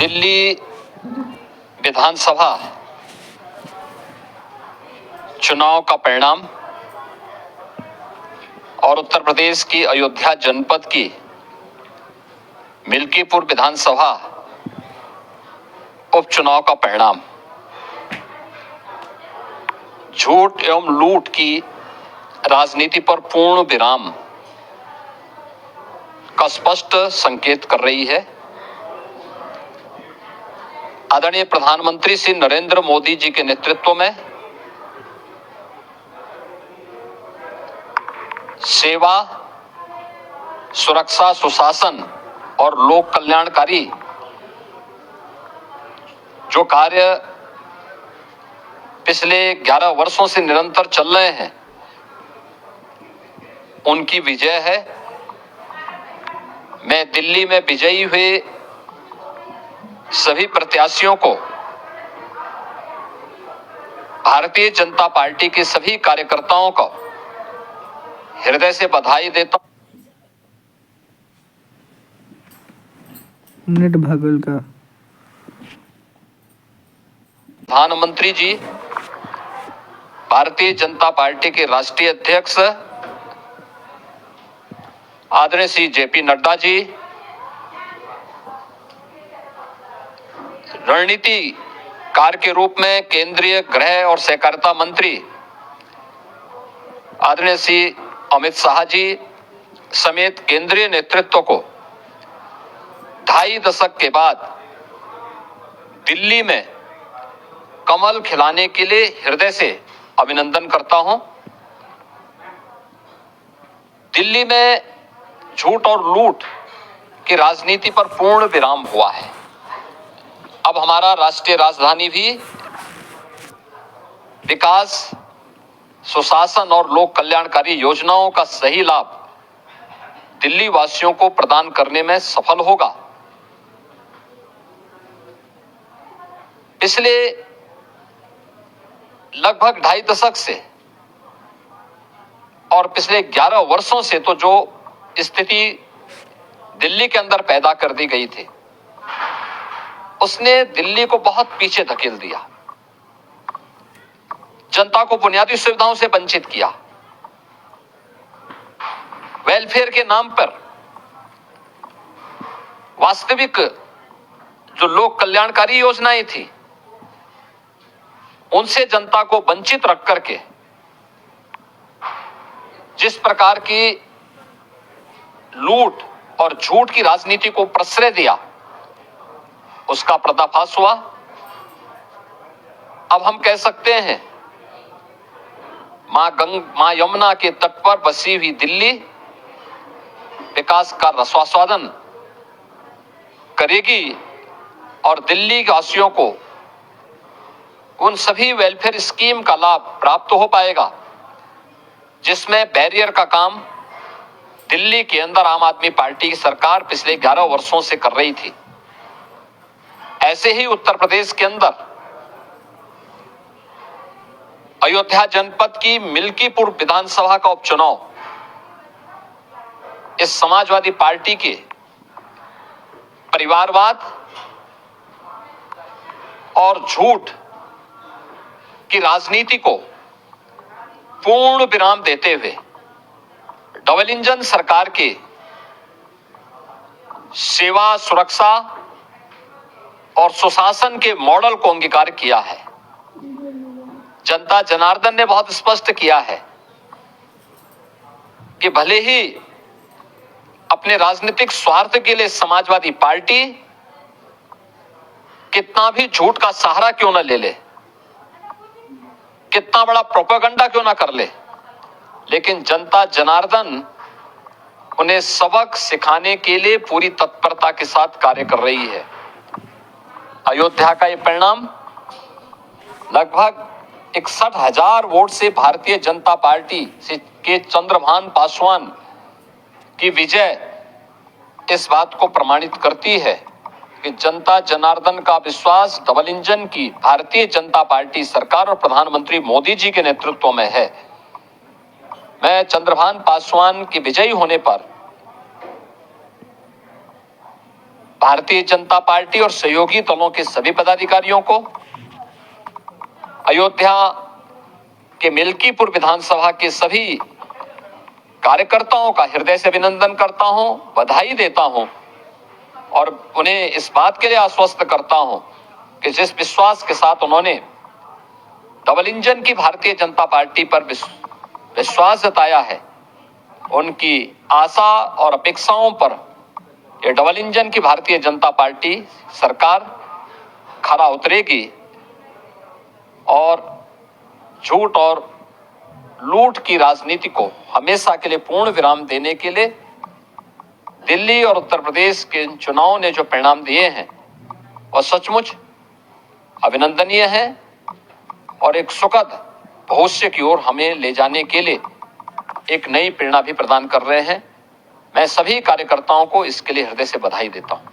दिल्ली विधानसभा चुनाव का परिणाम और उत्तर प्रदेश की अयोध्या जनपद की मिल्कीपुर विधानसभा उपचुनाव का परिणाम झूठ एवं लूट की राजनीति पर पूर्ण विराम का स्पष्ट संकेत कर रही है। आदरणीय प्रधानमंत्री श्री नरेंद्र मोदी जी के नेतृत्व में सेवा, सुरक्षा, सुशासन और लोक कल्याणकारी जो कार्य पिछले 11 वर्षों से निरंतर चल रहे हैं, उनकी विजय है। मैं दिल्ली में विजयी हुए सभी प्रत्याशियों को, भारतीय जनता पार्टी के सभी कार्यकर्ताओं को हृदय से बधाई देता हूं। मिनट भागल का प्रधानमंत्री जी, भारतीय जनता पार्टी के राष्ट्रीय अध्यक्ष आदरणीय श्री जेपी नड्डा जी, रणनीतिकार के रूप में केंद्रीय गृह और सहकारिता मंत्री आदरणीय श्री अमित शाह जी समेत केंद्रीय नेतृत्व को 2.5 दशक के बाद दिल्ली में कमल खिलाने के लिए हृदय से अभिनंदन करता हूं। दिल्ली में झूठ और लूट की राजनीति पर पूर्ण विराम हुआ है। अब हमारा राष्ट्रीय राजधानी भी विकास, सुशासन और लोक कल्याणकारी योजनाओं का सही लाभ दिल्ली वासियों को प्रदान करने में सफल होगा। पिछले लगभग 2.5 दशक से और पिछले 11 वर्षों से तो जो स्थिति दिल्ली के अंदर पैदा कर दी गई थी, उसने दिल्ली को बहुत पीछे धकेल दिया, जनता को बुनियादी सुविधाओं से वंचित किया। वेलफेयर के नाम पर वास्तविक जो लोक कल्याणकारी योजनाएं थी, उनसे जनता को वंचित रख करके जिस प्रकार की लूट और झूठ की राजनीति को प्रश्रय दिया, उसका पर्दाफाश हुआ। अब हम कह सकते हैं मां यमुना के तट पर बसी हुई दिल्ली विकास का रसास्वादन करेगी और दिल्ली वासियों को उन सभी वेलफेयर स्कीम का लाभ प्राप्त हो पाएगा जिसमें बैरियर का काम दिल्ली के अंदर आम आदमी पार्टी की सरकार पिछले 11 वर्षों से कर रही थी। ऐसे ही उत्तर प्रदेश के अंदर अयोध्या जनपद की मिल्कीपुर विधानसभा का उपचुनाव इस समाजवादी पार्टी के परिवारवाद और झूठ की राजनीति को पूर्ण विराम देते हुए डबल इंजन सरकार के सेवा, सुरक्षा और सुशासन के मॉडल को अंगीकार किया है। जनता जनार्दन ने बहुत स्पष्ट किया है कि भले ही अपने राजनीतिक स्वार्थ के लिए समाजवादी पार्टी कितना भी झूठ का सहारा क्यों न ले ले, कितना बड़ा प्रोपेगेंडा क्यों ना कर ले, लेकिन जनता जनार्दन उन्हें सबक सिखाने के लिए पूरी तत्परता के साथ कार्य कर रही है। अयोध्या का ये परिणाम लगभग 61,000 वोट से भारतीय जनता पार्टी के चंद्रभान पासवान की विजय इस बात को प्रमाणित करती है कि जनता जनार्दन का विश्वास डबल इंजन की भारतीय जनता पार्टी सरकार और प्रधानमंत्री मोदी जी के नेतृत्व में है। मैं चंद्रभान पासवान के विजयी होने पर भारतीय जनता पार्टी और सहयोगी दलों के सभी पदाधिकारियों को, अयोध्या के मिल्कीपुर विधानसभा के सभी कार्यकर्ताओं का हृदय से अभिनंदन करता हूं, बधाई देता हूं और उन्हें इस बात के लिए आश्वस्त करता हूं कि जिस विश्वास के साथ उन्होंने डबल इंजन की भारतीय जनता पार्टी पर विश्वास जताया है, उनकी आशा और अपेक्षाओं पर ये डबल इंजन की भारतीय जनता पार्टी सरकार खरा उतरेगी और झूठ और लूट की राजनीति को हमेशा के लिए पूर्ण विराम देने के लिए दिल्ली और उत्तर प्रदेश के चुनावों ने जो परिणाम दिए हैं वह सचमुच अभिनंदनीय है और एक सुखद भविष्य की ओर हमें ले जाने के लिए एक नई प्रेरणा भी प्रदान कर रहे हैं। मैं सभी कार्यकर्ताओं को इसके लिए हृदय से बधाई देता हूं।